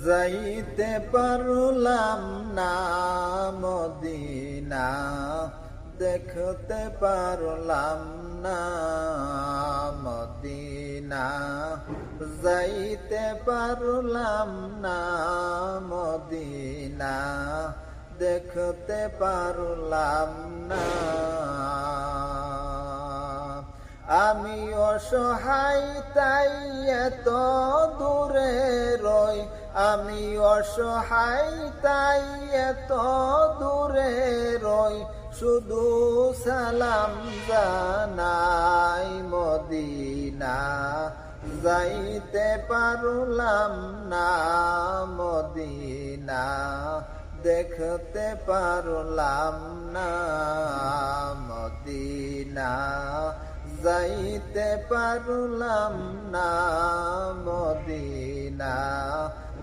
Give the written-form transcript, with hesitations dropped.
যাইতে পারলাম না মদিনা, দেখতে পারলাম না মদিনা, যাইতে পারলাম না মদিনা, দেখতে পারলাম না। আমি অসহায় তাই এত দূরে রই, আমি অসহায় তাই এত দূরে রই, শুধু সালাম জানাই মদিনা, যাইতে পারলাম না মদিনা, দেখতে পারলাম না মদিনা, যাইতে পারলাম না মদিনা।